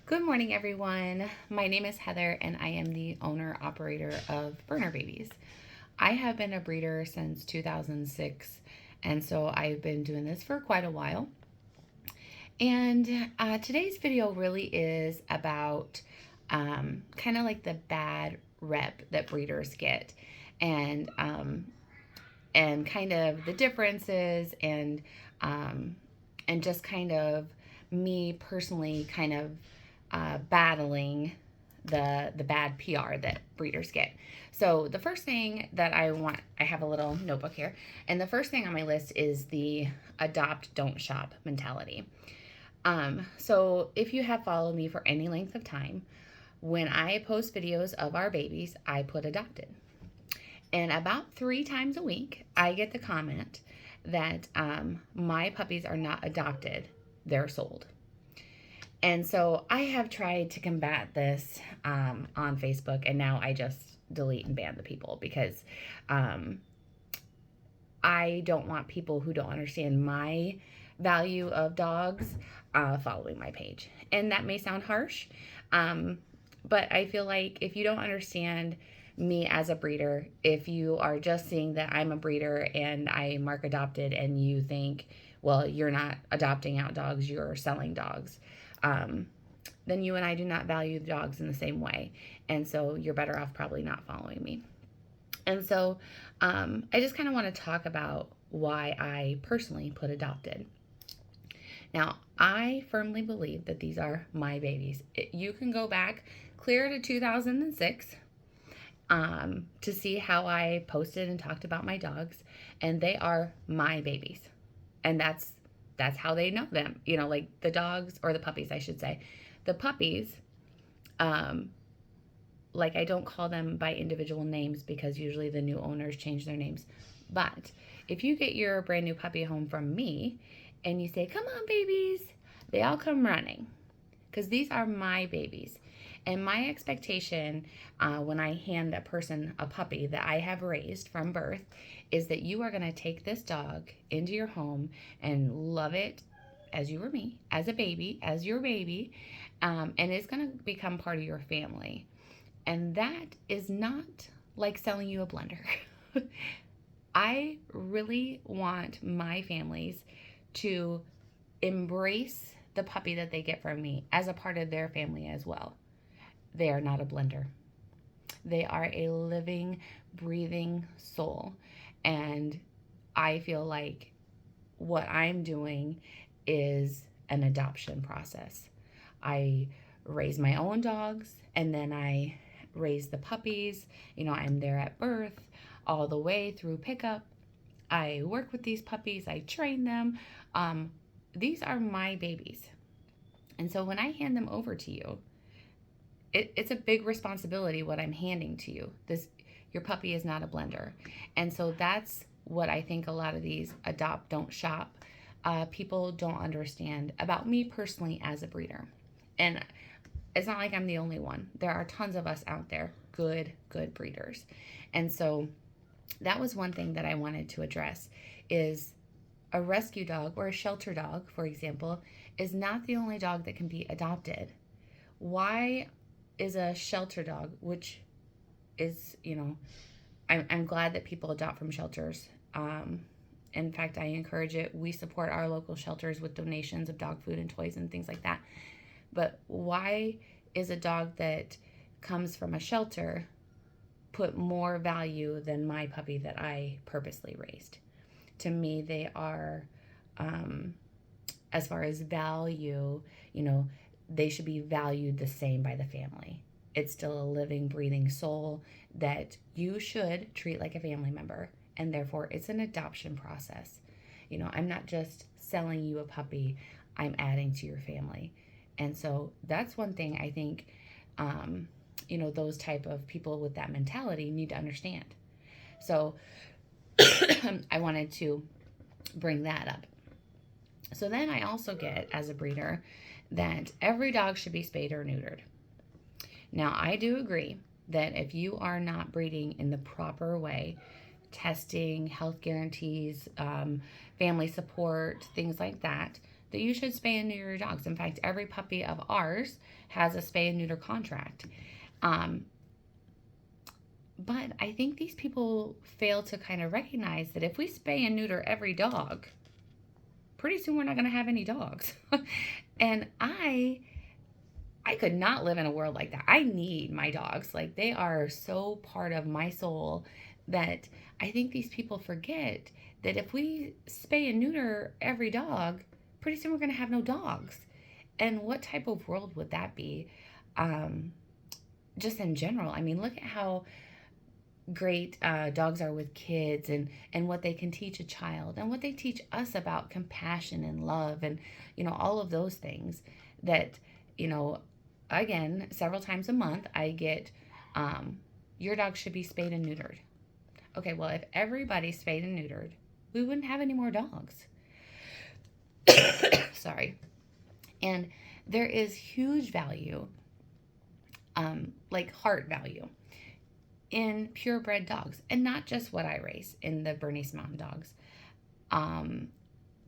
Good morning, everyone. My name is Heather, and I am the owner operator of Burner Babies. I have been a breeder since 2006, and so I've been doing this for quite a while. And today's video really is about kind of like the bad rep that breeders get, and kind of the differences, and just kind of me personally kind of battling the bad PR that breeders get. So the first thing that I have a little notebook here, and the first thing on my list is the adopt, don't shop mentality. So if you have followed me for any length of time, when I post videos of our babies, I put adopted. And about 3 times a week, I get the comment that my puppies are not adopted, they're sold. And so I have tried to combat this on Facebook, and now I just delete and ban the people because I don't want people who don't understand my value of dogs following my page. And that may sound harsh, but I feel like if you don't understand me as a breeder, if you are just seeing that I'm a breeder and I mark adopted and you think, well, you're not adopting out dogs, you're selling dogs, then you and I do not value the dogs in the same way. And so you're better off probably not following me. And so I just kind of want to talk about why I personally put adopted. Now, I firmly believe that these are my babies. You can go back clear to 2006 to see how I posted and talked about my dogs, and they are my babies. And that's how they know them. You know, like the dogs, or the puppies, I should say. The puppies, like I don't call them by individual names because usually the new owners change their names. But if you get your brand new puppy home from me and you say, come on, babies, they all come running because these are my babies. And my expectation when I hand a person a puppy that I have raised from birth is that you are going to take this dog into your home and love it as you were me, as a baby, as your baby, and it's going to become part of your family. And that is not like selling you a blender. I really want my families to embrace the puppy that they get from me as a part of their family as well. They are not a blender. They are a living, breathing soul. And I feel like what I'm doing is an adoption process. I raise my own dogs, and then I raise the puppies. You know, I'm there at birth all the way through pickup. I work with these puppies. I train them. These are my babies. And so when I hand them over to you, it's a big responsibility what I'm handing to you. Your puppy is not a blender. And so that's what I think a lot of these adopt, don't shop people don't understand about me personally as a breeder. And it's not like I'm the only one. There are tons of us out there, good breeders. And so that was one thing that I wanted to address is a rescue dog or a shelter dog, for example, is not the only dog that can be adopted. Why is a shelter dog, which is, you know, I'm glad that people adopt from shelters. In fact, I encourage it. We support our local shelters with donations of dog food and toys and things like that. But why is a dog that comes from a shelter put more value than my puppy that I purposely raised? To me, they are, as far as value, you know, they should be valued the same by the family. It's still a living, breathing soul that you should treat like a family member. And therefore, it's an adoption process. You know, I'm not just selling you a puppy, I'm adding to your family. And so that's one thing I think, you know, those type of people with that mentality need to understand. So I wanted to bring that up. So then I also get, as a breeder, that every dog should be spayed or neutered. Now, I do agree that if you are not breeding in the proper way, testing, health guarantees, family support, things like that, that you should spay and neuter your dogs. In fact, every puppy of ours has a spay and neuter contract. Um, but I think these people fail to kind of recognize that if we spay and neuter every dog, pretty soon we're not going to have any dogs. And I could not live in a world like that. I need my dogs. Like, they are so part of my soul that I think these people forget that if we spay and neuter every dog, pretty soon we're going to have no dogs. And what type of world would that be? Just in general. I mean, look at how great dogs are with kids, and what they can teach a child, and what they teach us about compassion and love, and all of those things that, again, several times a month I get, your dog should be spayed and neutered. Okay, well, if everybody spayed and neutered, we wouldn't have any more dogs. Sorry. And there is huge value, like heart value, in purebred dogs, and not just what I raise in the Bernese Mountain Dogs.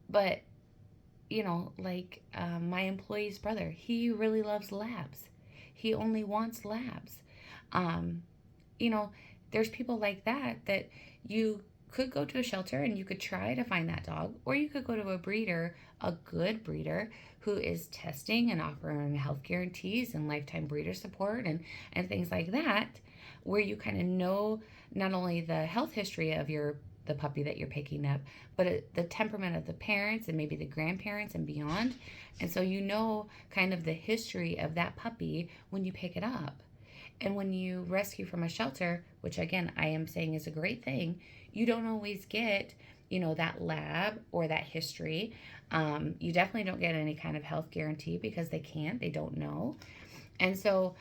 But, like my employee's brother, he really loves labs. He only wants labs. There's people like that you could go to a shelter and you could try to find that dog, or you could go to a breeder, a good breeder, who is testing and offering health guarantees and lifetime breeder support and things like that, where you kind of know not only the health history of the puppy that you're picking up, but the temperament of the parents and maybe the grandparents and beyond. And so kind of the history of that puppy when you pick it up. And when you rescue from a shelter, which again I am saying is a great thing, you don't always get that lab or that history. You definitely don't get any kind of health guarantee because they don't know. And so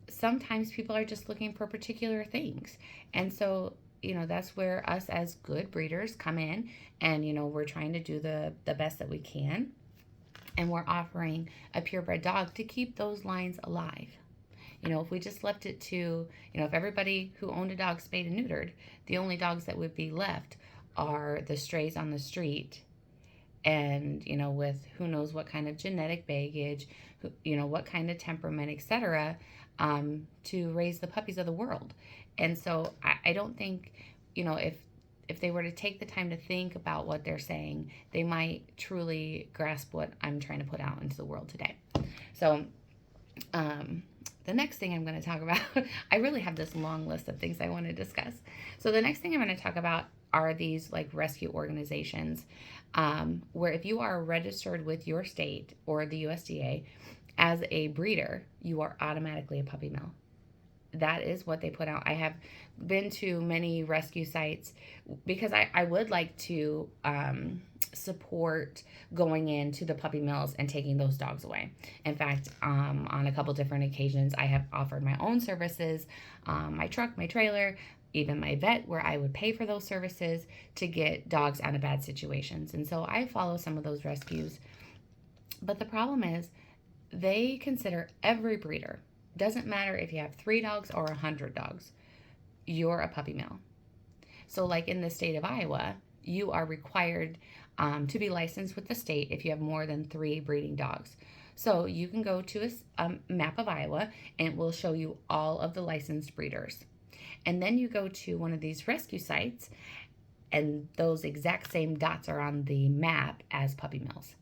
sometimes people are just looking for particular things. And so, that's where us as good breeders come in, and, we're trying to do the best that we can. And we're offering a purebred dog to keep those lines alive. If we just left it to, if everybody who owned a dog spayed and neutered, the only dogs that would be left are the strays on the street, and, with who knows what kind of genetic baggage, what kind of temperament, etc., to raise the puppies of the world. And so I don't think, if they were to take the time to think about what they're saying, they might truly grasp what I'm trying to put out into the world today. So, the next thing I'm going to talk about, I really have this long list of things I want to discuss. So the next thing I'm going to talk about are these like rescue organizations, where if you are registered with your state or the USDA as a breeder, you are automatically a puppy mill. That is what they put out. I have been to many rescue sites because I would like to support going into the puppy mills and taking those dogs away. In fact, on a couple different occasions, I have offered my own services, my truck, my trailer, even my vet, where I would pay for those services to get dogs out of bad situations. And so I follow some of those rescues. But the problem is they consider every breeder, doesn't matter if you have 3 dogs or 100 dogs, you're a puppy mill. So like in the state of Iowa, you are required to be licensed with the state if you have more than 3 breeding dogs. So you can go to a map of Iowa and it will show you all of the licensed breeders. And then you go to one of these rescue sites and those exact same dots are on the map as puppy mills.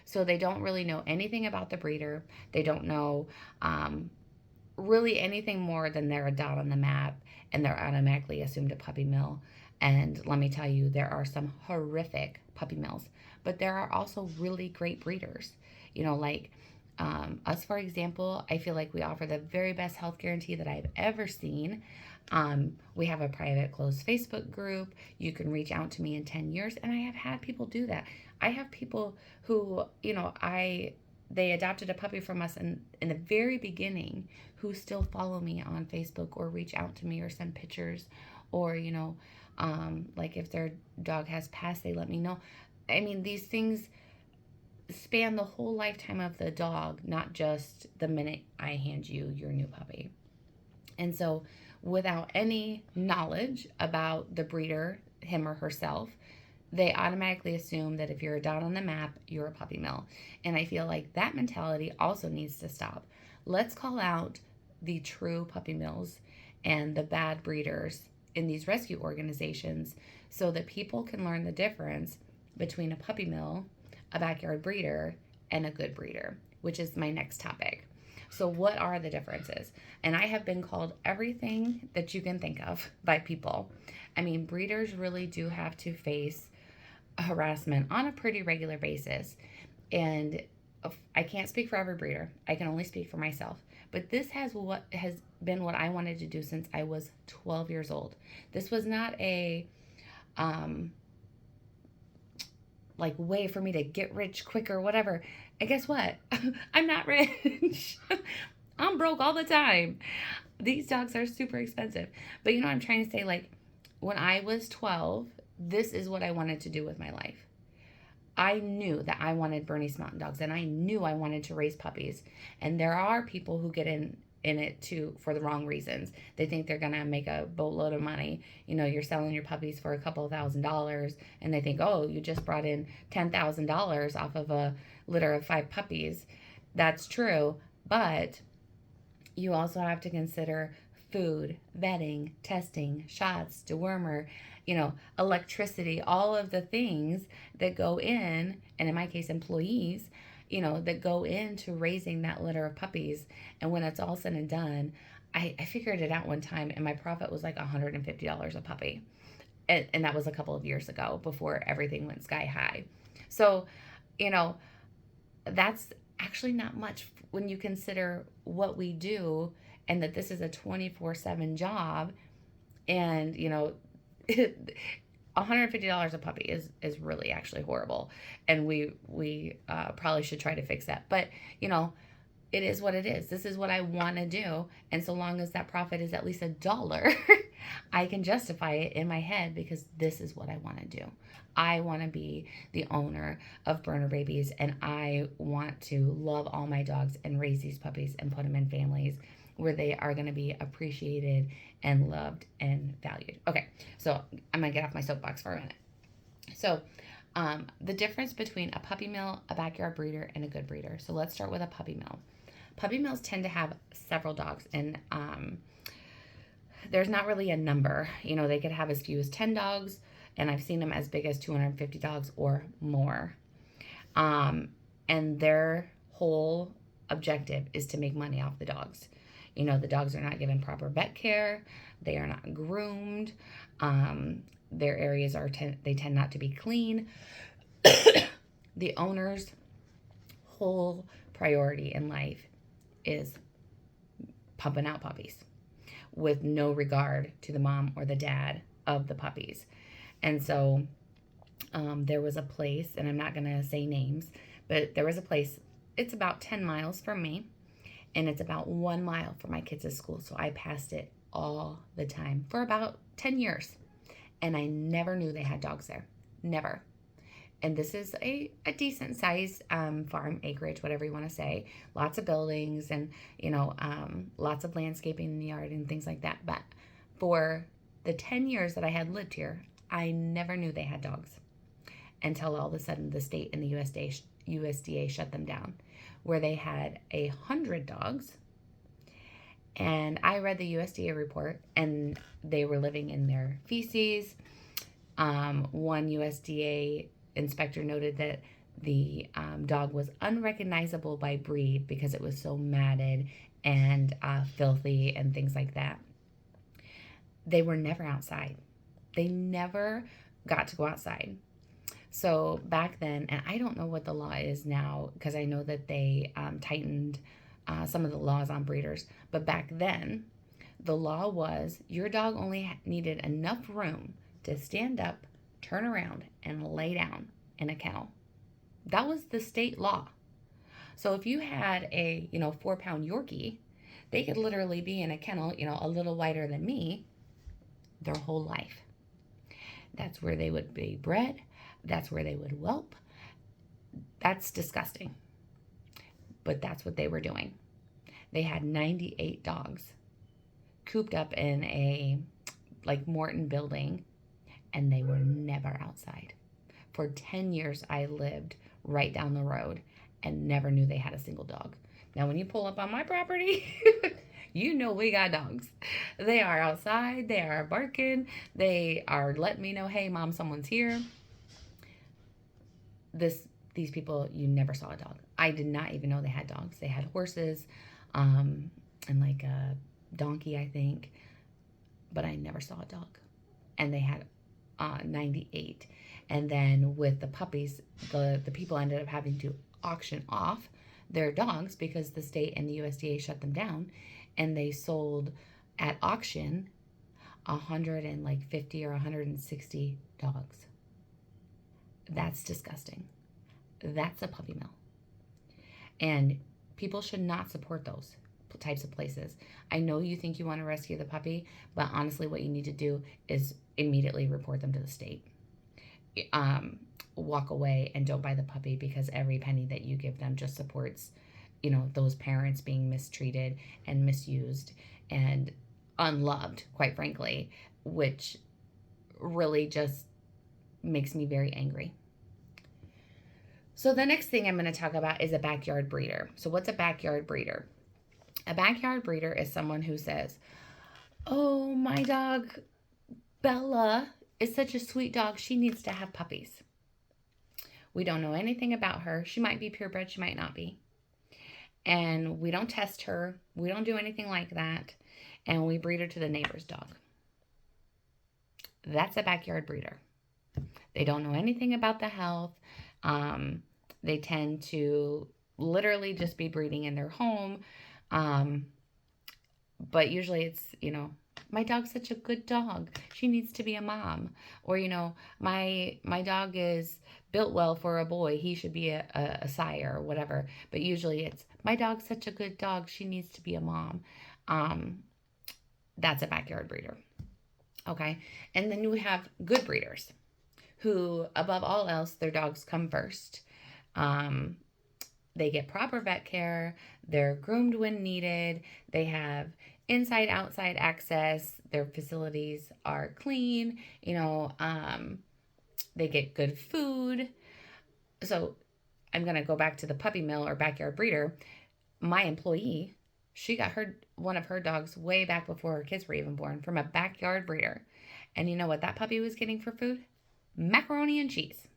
So they don't really know anything about the breeder. They don't know really anything more than they're a dot on the map, and they're automatically assumed a puppy mill. And let me tell you, there are some horrific puppy mills, but there are also really great breeders. Like us, for example, I feel like we offer the very best health guarantee that I've ever seen. We have a private closed Facebook group. You can reach out to me in 10 years, and I have had people do that. I have people who, they adopted a puppy from us in the very beginning who still follow me on Facebook or reach out to me or send pictures, or, like if their dog has passed, they let me know. I mean, these things span the whole lifetime of the dog, not just the minute I hand you your new puppy. And so without any knowledge about the breeder, him or herself, they automatically assume that if you're a dot on the map, you're a puppy mill. And I feel like that mentality also needs to stop. Let's call out the true puppy mills and the bad breeders in these rescue organizations so that people can learn the difference between a puppy mill, a backyard breeder, and a good breeder, which is my next topic. So, what are the differences? And I have been called everything that you can think of by people. I mean, breeders really do have to face harassment on a pretty regular basis. And I can't speak for every breeder. I can only speak for myself. But this has been what I wanted to do since I was 12 years old. This was not a like way for me to get rich quick or whatever. And guess what? I'm not rich. I'm broke all the time. These dogs are super expensive. But you know what I'm trying to say? Like, when I was 12, this is what I wanted to do with my life. I knew that I wanted Bernese Mountain Dogs, and I knew I wanted to raise puppies. And there are people who get in it too for the wrong reasons. They think they're gonna make a boatload of money. You know, you're selling your puppies for a couple of $1,000s, and they think, oh, you just brought in $10,000 off of a litter of 5 puppies. That's true, but you also have to consider food, vetting, testing, shots, dewormer, electricity, all of the things that go in, and in my case, employees, that go into raising that litter of puppies. And when it's all said and done, I figured it out one time, and my profit was like $150 a puppy. And that was a couple of years ago before everything went sky high. So, that's actually not much when you consider what we do and that this is a 24/7 job. And, $150 a puppy is really actually horrible. And we probably should try to fix that. But, it is what it is. This is what I want to do. And so long as that profit is at least $1, I can justify it in my head because this is what I want to do. I want to be the owner of Burner Babies, and I want to love all my dogs and raise these puppies and put them in families where they are going to be appreciated and loved and valued. Okay, so I'm going to get off my soapbox for a minute. So the difference between a puppy mill, a backyard breeder, and a good breeder. So let's start with a puppy mill. Puppy mills tend to have several dogs, and there's not really a number. They could have as few as 10 dogs, and I've seen them as big as 250 dogs or more. And their whole objective is to make money off the dogs. The dogs are not given proper vet care. They are not groomed. Their areas they tend not to be clean. The owner's whole priority in life is pumping out puppies with no regard to the mom or the dad of the puppies. And so there was a place, and I'm not going to say names, but there was a place, it's about 10 miles from me, and it's about 1 mile from my kids' school. So I passed it all the time for about 10 years. And I never knew they had dogs there. Never. And this is a decent sized farm acreage, whatever you want to say. Lots of buildings and, lots of landscaping in the yard and things like that. But for the 10 years that I had lived here, I never knew they had dogs until all of a sudden the state and the USDA shut them down, where they had 100 dogs. And I read the USDA report, and they were living in their feces. One USDA inspector noted that the dog was unrecognizable by breed because it was so matted and filthy and things like that. They were never outside. They never got to go outside. So back then, and I don't know what the law is now because I know that they tightened some of the laws on breeders. But back then, the law was your dog only needed enough room to stand up, turn around, and lay down in a kennel. That was the state law. So if you had a 4-pound Yorkie, they could literally be in a kennel, a little wider than me, their whole life. That's where they would be bred. That's where they would whelp. That's disgusting. But that's what they were doing. They had 98 dogs cooped up in a Morton building, and they were never outside. For 10 years, I lived right down the road and never knew they had a single dog. Now, when you pull up on my property, you know we got dogs. They are outside, they are barking, they are letting me know, hey, mom, someone's here. These people, you never saw a dog. I did not even know they had dogs. They had horses, and like a donkey, I think, but I never saw a dog. And they had 98. And then with the puppies, the people ended up having to auction off their dogs because the state and the USDA shut them down, and they sold at auction 150 or 160 dogs. That's disgusting. That's a puppy mill. And people should not support those types of places. I know you think you want to rescue the puppy, but honestly, what you need to do is immediately report them to the state. Walk away and don't buy the puppy, because every penny that you give them just supports, those parents being mistreated and misused and unloved, quite frankly, which really just makes me very angry. So the next thing I'm going to talk about is a backyard breeder. So what's a backyard breeder? A backyard breeder is someone who says, oh, my dog Bella is such a sweet dog. She needs to have puppies. We don't know anything about her. She might be purebred. She might not be. And we don't test her. We don't do anything like that. And we breed her to the neighbor's dog. That's a backyard breeder. They don't know anything about the health. They tend to literally just be breeding in their home. But usually it's, my dog's such a good dog. She needs to be a mom. Or, my dog is built well for a boy. He should be a sire or whatever. But usually it's, my dog's such a good dog. She needs to be a mom. That's a backyard breeder. Okay. And then you have good breeders who, above all else, their dogs come first. They get proper vet care. They're groomed when needed. They have inside, outside access. Their facilities are clean. They get good food. So I'm going to go back to the puppy mill or backyard breeder. My employee, she got one of her dogs way back before her kids were even born from a backyard breeder. And you know what that puppy was getting for food? Macaroni and cheese.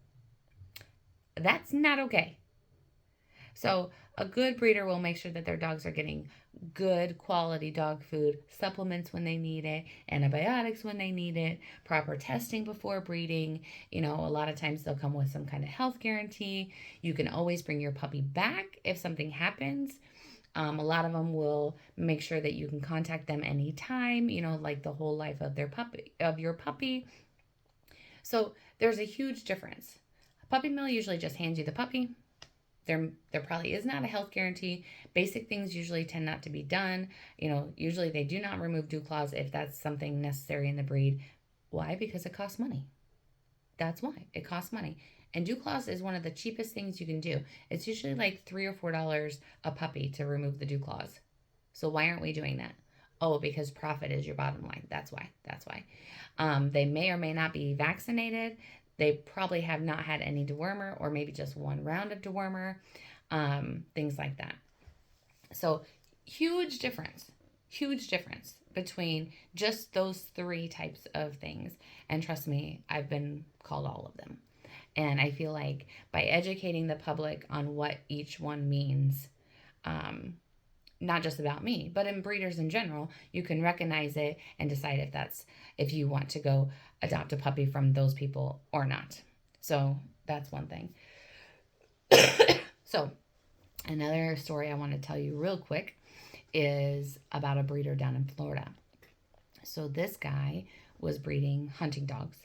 That's not okay. So a good breeder will make sure that their dogs are getting good quality dog food, supplements when they need it, antibiotics when they need it, proper testing before breeding. A lot of times they'll come with some kind of health guarantee. You can always bring your puppy back if something happens. A lot of them will make sure that you can contact them anytime, like the whole life of your puppy. So there's a huge difference. A puppy mill usually just hands you the puppy. There probably is not a health guarantee. Basic things usually tend not to be done. Usually they do not remove dew claws if that's something necessary in the breed. Why? Because it costs money. That's why. It costs money. And dew claws is one of the cheapest things you can do. It's usually like $3 or $4 a puppy to remove the dew claws. So why aren't we doing that? Oh, because profit is your bottom line. That's why. They may or may not be vaccinated. They probably have not had any dewormer, or maybe just one round of dewormer, things like that. So huge difference between just those three types of things. And trust me, I've been called all of them. And I feel like by educating the public on what each one means, not just about me, but in breeders in general, you can recognize it and decide if you want to go adopt a puppy from those people or not. So that's one thing. So another story I want to tell you real quick is about a breeder down in Florida. So this guy was breeding hunting dogs.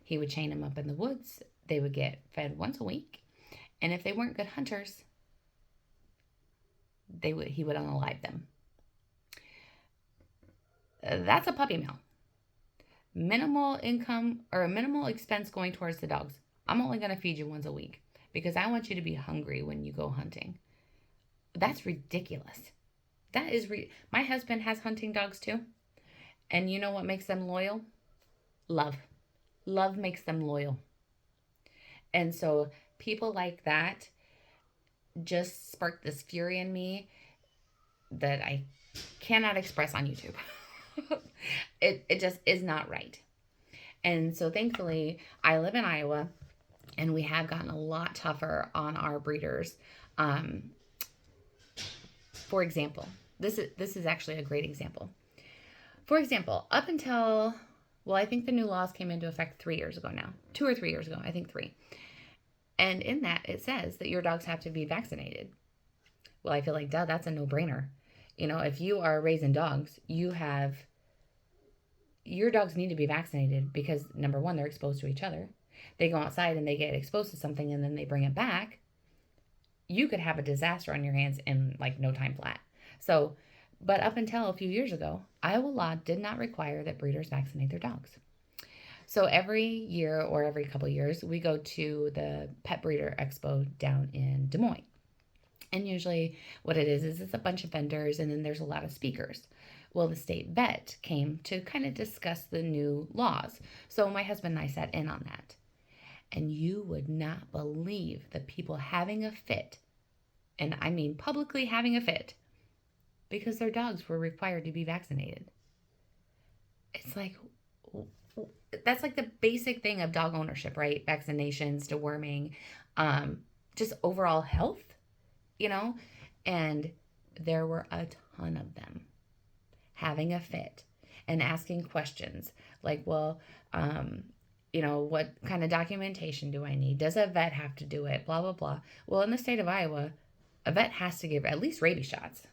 He would chain them up in the woods. They would get fed once a week. And if they weren't good hunters, he would unalive them. That's a puppy mill. Minimal income or a minimal expense going towards the dogs. I'm only going to feed you once a week because I want you to be hungry when you go hunting. That's ridiculous. That is my husband has hunting dogs too. And you know what makes them loyal? Love. Love makes them loyal. And so people like that just spark this fury in me that I cannot express on YouTube. It just is not right. And so thankfully, I live in Iowa and we have gotten a lot tougher on our breeders. Um, for example, this is actually a great example. For example, up until, well, I think the new laws came into effect 3 years ago now, 2 or 3 years ago, I think 3. And in that, it says that your dogs have to be vaccinated. Well, I feel like, duh, that's a no-brainer. If you are raising dogs, your dogs need to be vaccinated because, number one, they're exposed to each other. They go outside and they get exposed to something and then they bring it back. You could have a disaster on your hands in like no time flat. So, but up until a few years ago, Iowa law did not require that breeders vaccinate their dogs. So every year or every couple of years, we go to the Pet Breeder Expo down in Des Moines. And usually what it is it's a bunch of vendors and then there's a lot of speakers. Well, the state vet came to kind of discuss the new laws. So my husband and I sat in on that. And you would not believe the people having a fit, and I mean publicly having a fit, because their dogs were required to be vaccinated. It's like, that's like the basic thing of dog ownership, right? Vaccinations, deworming, just overall health, and there were a ton of them having a fit and asking questions like, well, what kind of documentation do I need? Does a vet have to do it? Blah, blah, blah. Well, in the state of Iowa, a vet has to give at least rabies shots.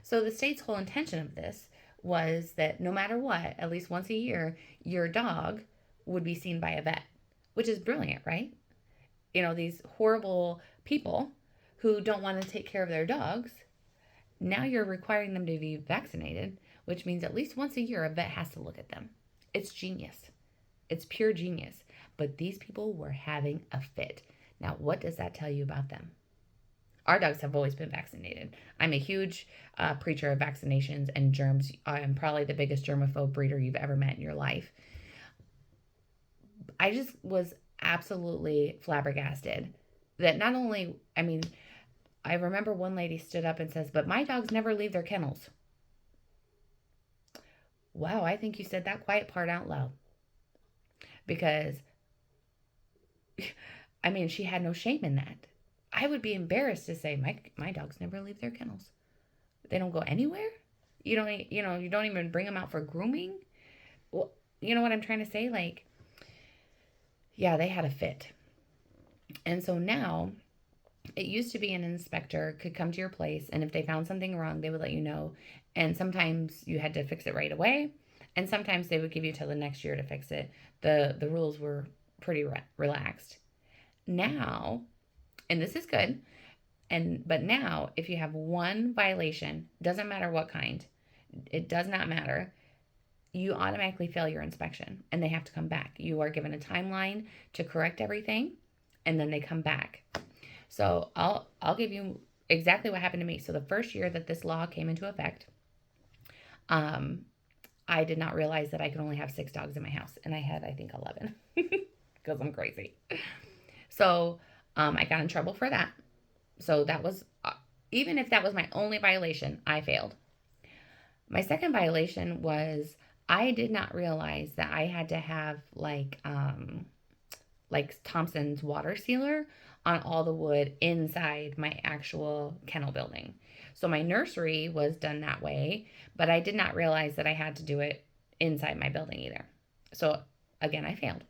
So the state's whole intention of this was that no matter what, at least once a year, your dog would be seen by a vet, which is brilliant, right? These horrible people who don't want to take care of their dogs, now you're requiring them to be vaccinated, which means at least once a year, a vet has to look at them. It's genius. It's pure genius. But these people were having a fit. Now, what does that tell you about them? Our dogs have always been vaccinated. I'm a huge preacher of vaccinations and germs. I'm probably the biggest germaphobe breeder you've ever met in your life. I just was absolutely flabbergasted that not only, I remember one lady stood up and says, but my dogs never leave their kennels. Wow, I think you said that quiet part out loud. Because, she had no shame in that. I would be embarrassed to say, my dogs never leave their kennels. They don't go anywhere? You don't even bring them out for grooming? Well, you know what I'm trying to say? Like, yeah, they had a fit. And so now, it used to be an inspector could come to your place, and if they found something wrong, they would let you know. And sometimes you had to fix it right away, and sometimes they would give you till the next year to fix it. The rules were pretty relaxed. Now, and this is good, but now if you have one violation, doesn't matter what kind, it does not matter, you automatically fail your inspection and they have to come back. You are given a timeline to correct everything, and then they come back. So I'll give you exactly what happened to me. So the first year that this law came into effect, I did not realize that I could only have 6 dogs in my house, and I had, I think, 11 because I'm crazy. So I got in trouble for that. So that was, even if that was my only violation, I failed. My second violation was I did not realize that I had to have like Thompson's water sealer on all the wood inside my actual kennel building. So my nursery was done that way, but I did not realize that I had to do it inside my building either. So again, I failed.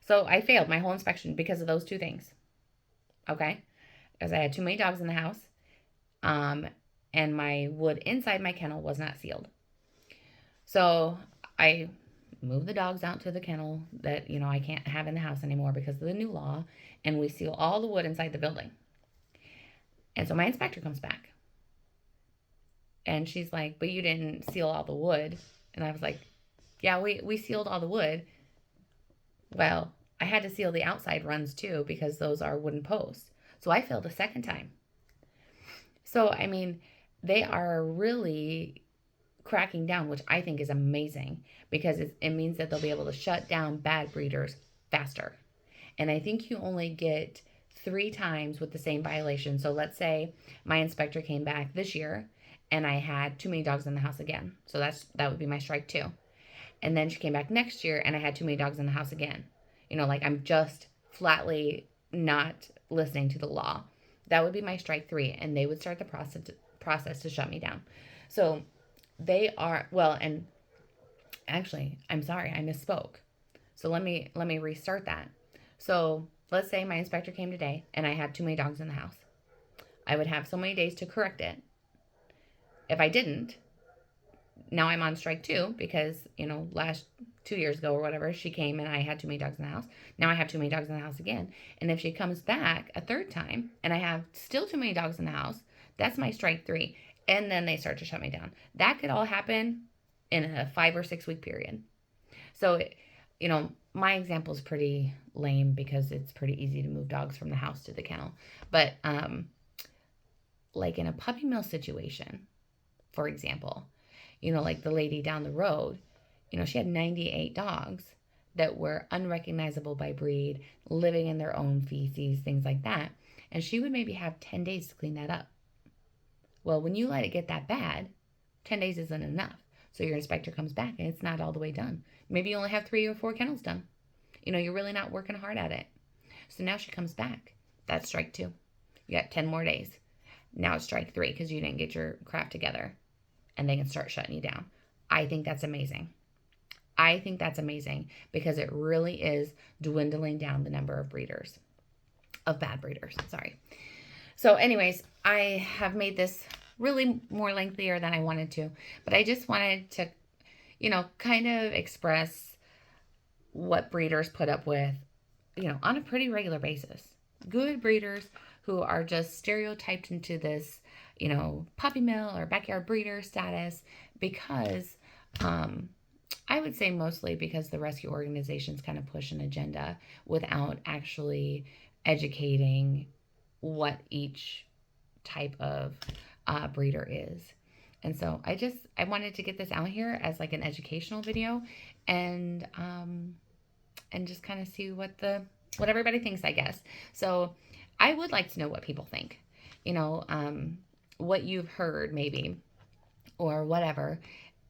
So I failed my whole inspection because of those 2 things. Okay? Because I had too many dogs in the house. And my wood inside my kennel was not sealed. So I moved the dogs out to the kennel that, I can't have in the house anymore because of the new law. And we seal all the wood inside the building. And so my inspector comes back. And she's like, but you didn't seal all the wood. And I was like, yeah, we sealed all the wood. Well, I had to seal the outside runs too because those are wooden posts. So I failed a second time. So, they are really cracking down, which I think is amazing because it means that they'll be able to shut down bad breeders faster. And I think you only get 3 times with the same violation. So let's say my inspector came back this year and I had too many dogs in the house again. So that would be my strike 2. And then she came back next year and I had too many dogs in the house again. Like I'm just flatly not listening to the law. That would be my strike 3, and they would start the process to shut me down. So they are, well, and actually, I'm sorry, I misspoke. So let me restart that. So let's say my inspector came today and I had too many dogs in the house. I would have so many days to correct it. If I didn't, now I'm on strike 2 because, last 2 years ago or whatever, she came and I had too many dogs in the house. Now I have too many dogs in the house again. And if she comes back a 3rd time and I have still too many dogs in the house, that's my strike 3. And then they start to shut me down. That could all happen in a 5 or 6 week period. So, my example is pretty lame because it's pretty easy to move dogs from the house to the kennel. But like in a puppy mill situation, for example, like the lady down the road, she had 98 dogs that were unrecognizable by breed, living in their own feces, things like that. And she would maybe have 10 days to clean that up. Well, when you let it get that bad, 10 days isn't enough. So your inspector comes back and it's not all the way done. Maybe you only have 3 or 4 kennels done. You're really not working hard at it. So now she comes back. That's strike 2. You got 10 more days. Now it's strike 3 because you didn't get your crap together. And they can start shutting you down. I think that's amazing. I think that's amazing because it really is dwindling down the number of bad breeders. Sorry. So anyways, I have made this really more lengthier than I wanted to, but I just wanted to, kind of express what breeders put up with, on a pretty regular basis. Good breeders who are just stereotyped into this, puppy mill or backyard breeder status because, I would say mostly because the rescue organizations kind of push an agenda without actually educating what each type of breeder is. And so I wanted to get this out here as like an educational video and just kind of see what everybody thinks, I guess. So I would like to know what people think, what you've heard maybe or whatever,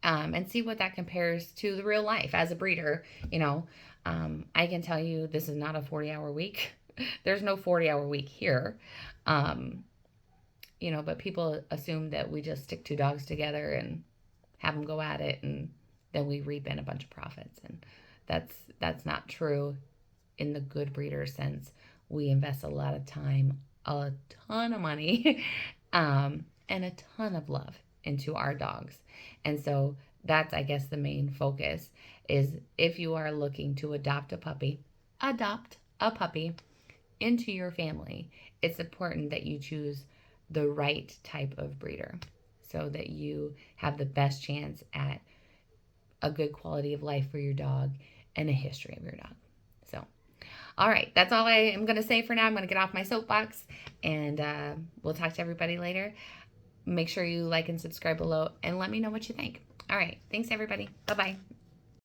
and see what that compares to the real life as a breeder. I can tell you this is not a 40-hour week. There's no 40-hour week here. But people assume that we just stick 2 dogs together and have them go at it and then we reap in a bunch of profits. And that's not true in the good breeder sense. We invest a lot of time, a ton of money, and a ton of love into our dogs. And so that's, I guess, the main focus is if you are looking to adopt a puppy into your family, it's important that you choose the right type of breeder so that you have the best chance at a good quality of life for your dog and a history of your dog. So, all right, that's all I am going to say for now. I'm going to get off my soapbox and we'll talk to everybody later. Make sure you like and subscribe below and let me know what you think. All right, thanks everybody. Bye-bye.